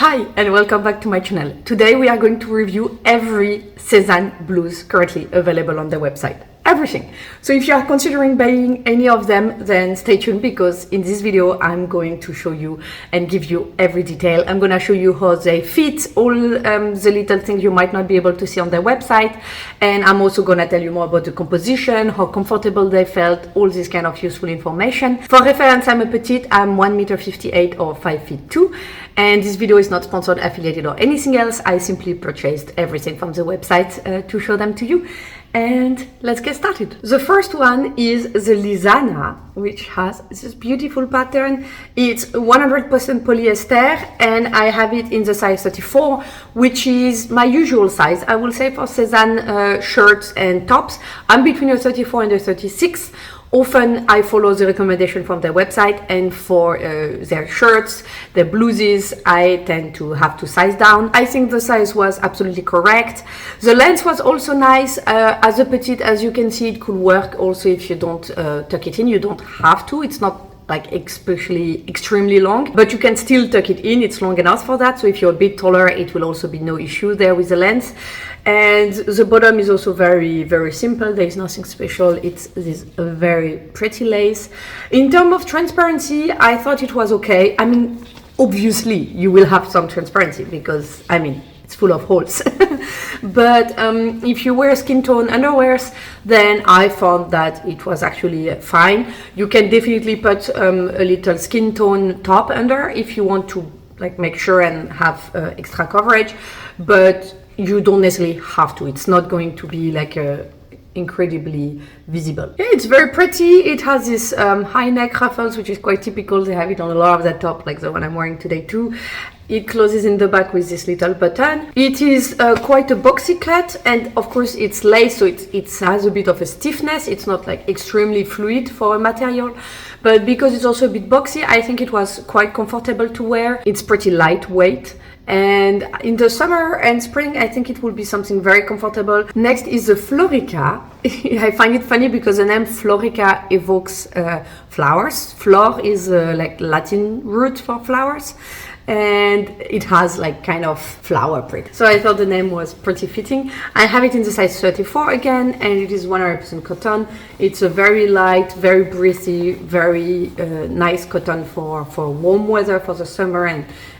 Hi and welcome back to my channel. Today we are going to review every Sézane blouse currently available on the website. Everything. So if you are considering buying any of them, then stay tuned because in this video I'm going to show you and give you every detail. I'm going to show you how they fit, all the little things you might not be able to see on their website, and I'm also going to tell you more about the composition, how comfortable they felt, all this kind of useful information. For reference, I'm a petite, I'm 1m58 or 5'2", and this video is not sponsored, affiliated or anything else. I simply purchased everything from the website to show them to you. And let's get started. The first one is the Lisana, which has this beautiful pattern. It's 100% polyester and I have it in the size 34, which is my usual size. I will say for Sézane shirts and tops, I'm between a 34 and a 36. Often I follow the recommendation from their website, and for their shirts, their blouses, I tend to have to size down. I think the size was absolutely correct. The length was also nice. As a petite, as you can see, it could work also if you don't tuck it in. You don't have to. It's not like especially extremely long, but you can still tuck it in. It's long enough for that. So if you're a bit taller, it will also be no issue there with the length. And the bottom is also very, very simple. There is nothing special. It's this very pretty lace. In terms of transparency, I thought it was okay. I mean, obviously you will have some transparency because, I mean, it's full of holes. But if you wear skin tone underwears, then I found that it was actually fine. You can definitely put a little skin tone top under if you want to like make sure and have extra coverage, but you don't necessarily have to. It's not going to be like incredibly visible. Yeah, it's very pretty. It has this high neck ruffles, which is quite typical. They have it on a lot of the top, like the one I'm wearing today too. It closes in the back with this little button. It is quite a boxy cut, and of course it's lace, so it has a bit of a stiffness. It's not like extremely fluid for a material, but because it's also a bit boxy, I think it was quite comfortable to wear. It's pretty lightweight. And in the summer and spring, I think it will be something very comfortable. Next is the Florica. I find it funny because the name Florica evokes flowers. Flor is like Latin root for flowers, and it has like kind of flower print. So I thought the name was pretty fitting. I have it in the size 34 again, and it is 100% cotton. It's a very light, very breezy, very nice cotton for warm weather, for the summer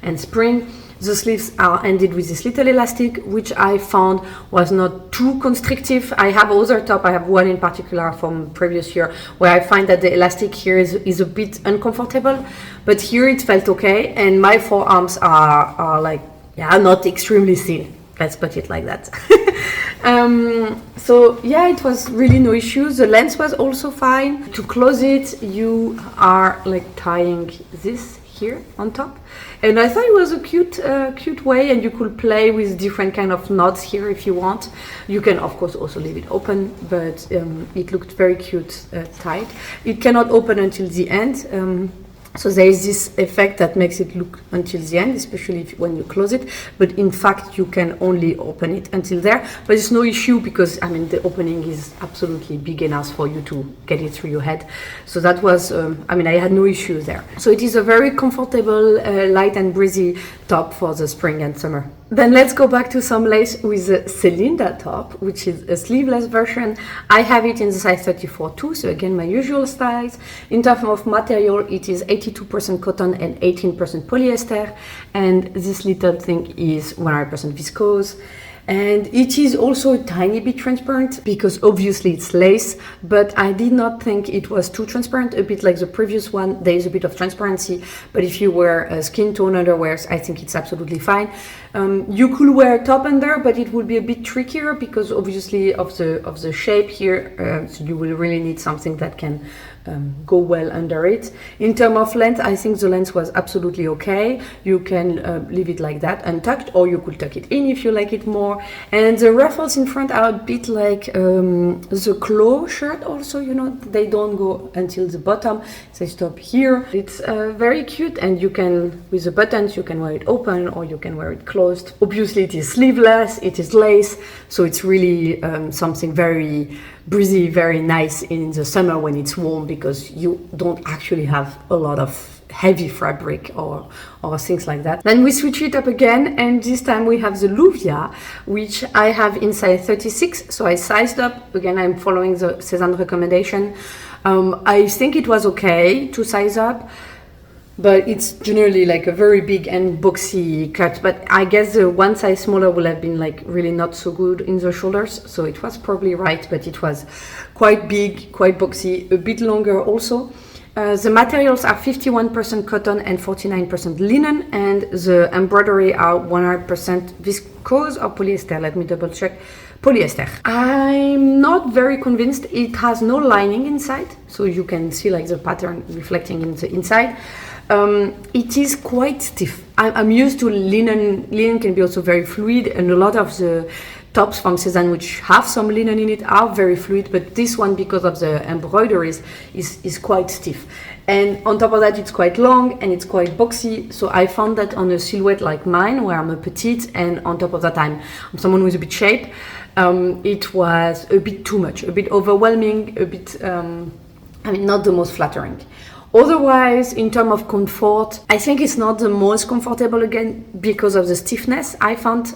and spring. The sleeves are ended with this little elastic, which I found was not too constrictive. I have other top, I have one in particular from previous year, where I find that the elastic here is a bit uncomfortable, but here it felt okay, and my forearms are like, yeah, not extremely thin. Let's put it like that. So yeah, it was really no issues. The length was also fine. To close it, you are like tying this here on top, and I thought it was a cute way, and you could play with different kind of knots here if you want. You can of course also leave it open, but it looked very cute tied. It cannot open until the end. So there is this effect that makes it look until the end, especially when you close it. But in fact, you can only open it until there. But it's no issue because, I mean, the opening is absolutely big enough for you to get it through your head. So that was, I mean, I had no issues there. So it is a very comfortable, light and breezy top for the spring and summer. Then let's go back to some lace with the Celinda top, which is a sleeveless version. I have it in the size 34 too, so again my usual size. In terms of material, it is 82% cotton and 18% polyester, and this little thing is 100% viscose. And it is also a tiny bit transparent because obviously it's lace, but I did not think it was too transparent. A bit like the previous one, there is a bit of transparency, but if you wear skin tone underwears, I think it's absolutely fine. You could wear top under, but it would be a bit trickier because obviously of the shape here, so you will really need something that can go well under it. In terms of length, I think the length was absolutely okay. You can leave it like that untucked, or you could tuck it in if you like it more. And the ruffles in front are a bit like the claw shirt also, you know, they don't go until the bottom, they stop here. It's very cute, and you can, with the buttons, you can wear it open or you can wear it closed. Obviously it is sleeveless, it is lace, so it's really something very breezy, very nice in the summer when it's warm, because you don't actually have a lot of heavy fabric or things like that. Then we switch it up again, and this time we have the Luvia, which I have in size 36. So I sized up. Again, I'm following the Sézane recommendation. I think it was okay to size up, but it's generally like a very big and boxy cut. But I guess the one size smaller would have been like really not so good in the shoulders. So it was probably right, but it was quite big, quite boxy, a bit longer also. The materials are 51% cotton and 49% linen, and the embroidery are 100% viscose or polyester. Let me double check. Polyester. I'm not very convinced. It has no lining inside, so you can see like the pattern reflecting in the inside. It is quite stiff. I'm used to linen. Linen can be also very fluid, and a lot of the tops from Sézane which have some linen in it are very fluid, but this one, because of the embroideries, is quite stiff. And on top of that, it's quite long and it's quite boxy. So I found that on a silhouette like mine, where I'm a petite, and on top of that I'm someone with a bit shape, it was a bit too much, a bit overwhelming, a bit, not the most flattering. Otherwise, in terms of comfort, I think it's not the most comfortable, again, because of the stiffness. I found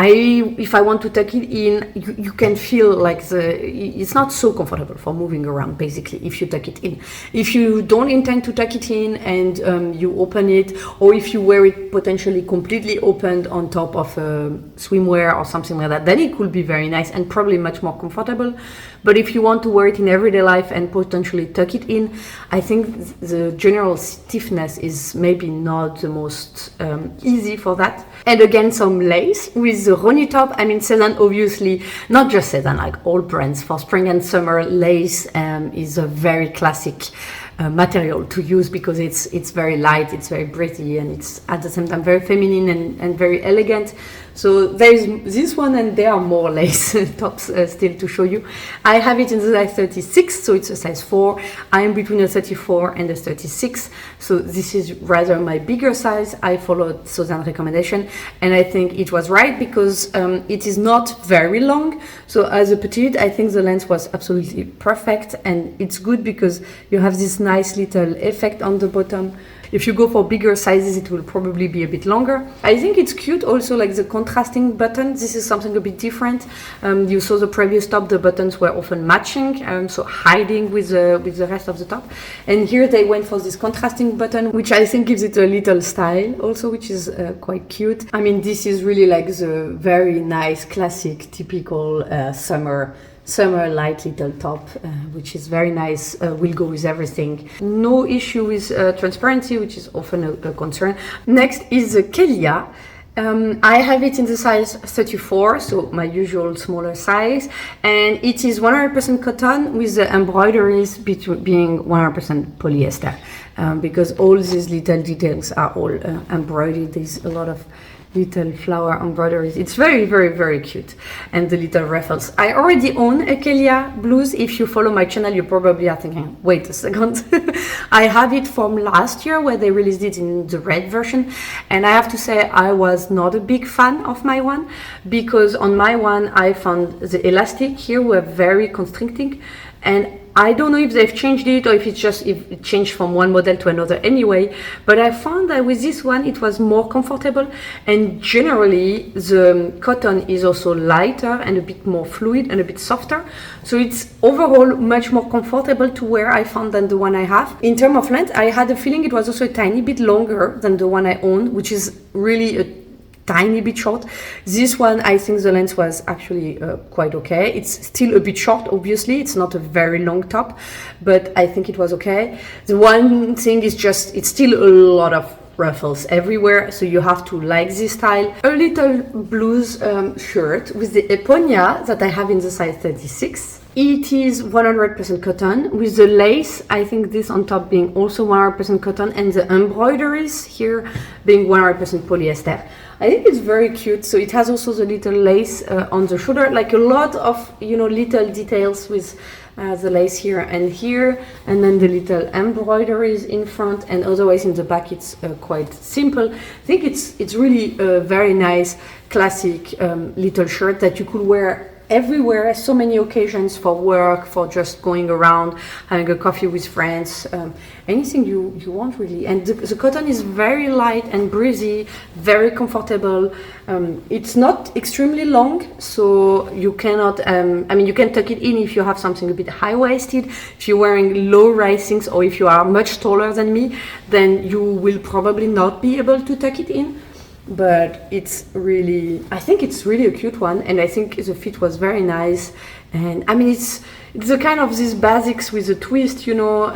if I want to tuck it in, you can feel like it's not so comfortable for moving around, basically, if you tuck it in. If you don't intend to tuck it in and you open it, or if you wear it potentially completely opened on top of swimwear or something like that, then it could be very nice and probably much more comfortable. But if you want to wear it in everyday life and potentially tuck it in, I think the general stiffness is maybe not the most easy for that. And again, some lace with the Roni top. I mean, Sézane, obviously, not just Sézane, like all brands, for spring and summer, lace is a very classic material to use, because it's very light, it's very breathy, and it's at the same time very feminine and very elegant. So there's this one, and there are more lace tops still to show you. I have it in the size 36, so it's a size 4. I'm between a 34 and a 36, so this is rather my bigger size. I followed Sézane recommendation, and I think it was right, because it is not very long. So as a petite, I think the length was absolutely perfect, and it's good because you have this nice little effect on the bottom. If you go for bigger sizes, it will probably be a bit longer. I think it's cute also, like the contrasting buttons. This is something a bit different. You saw the previous top, the buttons were often matching, so hiding with the rest of the top. And here they went for this contrasting button, which I think gives it a little style also, which is quite cute. I mean, this is really like the very nice, classic, typical summer light little top, which is very nice, will go with everything. No issue with transparency, which is often a concern. Next is the Kellia. I have it in the size 34, so my usual smaller size, and it is 100% cotton with the embroideries being 100% polyester, because all these little details are all embroidered. There's a lot of little flower embroideries. It's very, very, very cute. And the little ruffles. I already own a Kellia blouse. If you follow my channel, you probably are thinking, wait a second. I have it from last year, where they released it in the red version. And I have to say, I was not a big fan of my one, because on my one, I found the elastic here were very constricting. And I don't know if they've changed it, or if it changed from one model to another anyway, but I found that with this one it was more comfortable, and generally the cotton is also lighter and a bit more fluid and a bit softer, so it's overall much more comfortable to wear, I found, than the one I have. In terms of length, I had a feeling it was also a tiny bit longer than the one I own, which is really a tiny bit short. This one, I think the length was actually quite okay. It's still a bit short, obviously. It's not a very long top, but I think it was okay. The one thing is just, it's still a lot of ruffles everywhere, so you have to like this style. A little blouse shirt with the Eponia that I have in the size 36. It is 100% cotton with the lace, I think this on top being also 100% cotton, and the embroideries here being 100% polyester. I think it's very cute. So it has also the little lace on the shoulder, like a lot of, little details with the lace here, and then the little embroideries in front, and otherwise in the back it's quite simple. I think it's really a very nice classic little shirt that you could wear everywhere, so many occasions for work, for just going around, having a coffee with friends, anything you want really. And the cotton is very light and breezy, very comfortable. It's not extremely long, so you cannot, I mean, you can tuck it in if you have something a bit high-waisted. If you're wearing low-risings or if you are much taller than me, then you will probably not be able to tuck it in. But it's really, I think it's really a cute one, and I think the fit was very nice. And I mean, it's the kind of these basics with a twist, you know,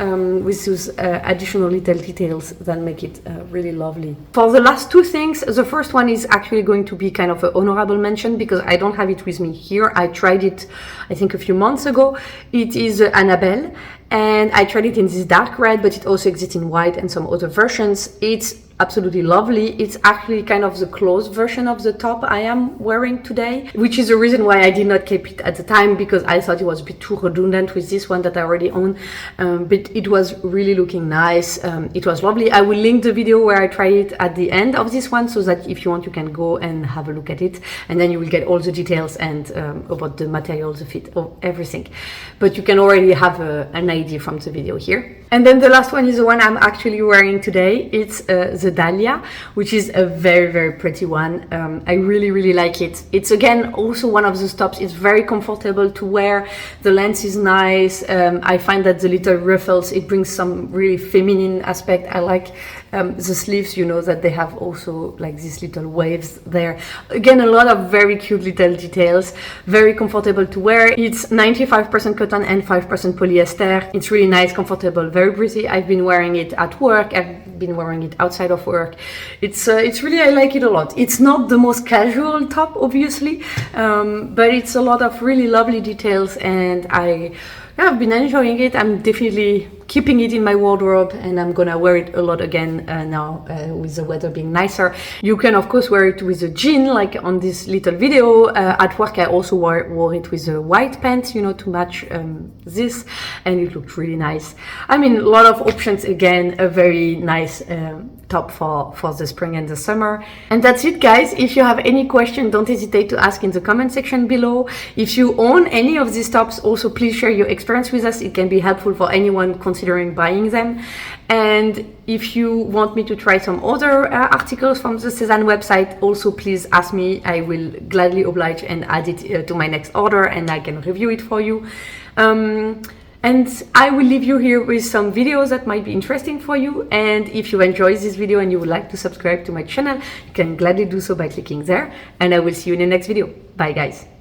with those additional little details that make it really lovely. For the last two things, the first one is actually going to be kind of an honorable mention because I don't have it with me here. I tried it, I think, a few months ago. It is Annabelle, and I tried it in this dark red, but it also exists in white and some other versions. It's absolutely lovely. It's actually kind of the closed version of the top I am wearing today, which is the reason why I did not keep it at the time, because I thought it was a bit too redundant with this one that I already own. But it was really looking nice. It was lovely. I will link the video where I tried it at the end of this one, so that if you want, you can go and have a look at it, and then you will get all the details and about the material, the fit, of everything. But you can already have an idea from the video here. And then the last one is the one I'm actually wearing today. It's the Dalhia, which is a very, very pretty one. I really, really like it. It's again also one of those tops. It's very comfortable to wear. The length is nice. I find that the little ruffles, it brings some really feminine aspect. I like the sleeves, you know, that they have also like these little waves there. Again, a lot of very cute little details. Very comfortable to wear. It's 95% cotton and 5% polyester. It's really nice, comfortable, very breezy. I've been wearing it at work. I've been wearing it outside of work. It's really, I like it a lot. It's not the most casual top, obviously, but it's a lot of really lovely details, and I've been enjoying it. I'm definitely keeping it in my wardrobe, and I'm gonna wear it a lot again now with the weather being nicer. You can of course wear it with a jean, like on this little video. At work I also wore it with a white pants, you know, to match this, and it looked really nice. I mean, a lot of options. Again, a very nice top for the spring and the summer. And that's it, guys. If you have any question, don't hesitate to ask in the comment section below. If you own any of these tops, also please share your experience with us. It can be helpful for anyone considering buying them. And if you want me to try some other articles from the Sézane website, also please ask me. I will gladly oblige and add it to my next order, and I can review it for you. And I will leave you here with some videos that might be interesting for you. And if you enjoyed this video and you would like to subscribe to my channel, you can gladly do so by clicking there. And I will see you in the next video. Bye, guys.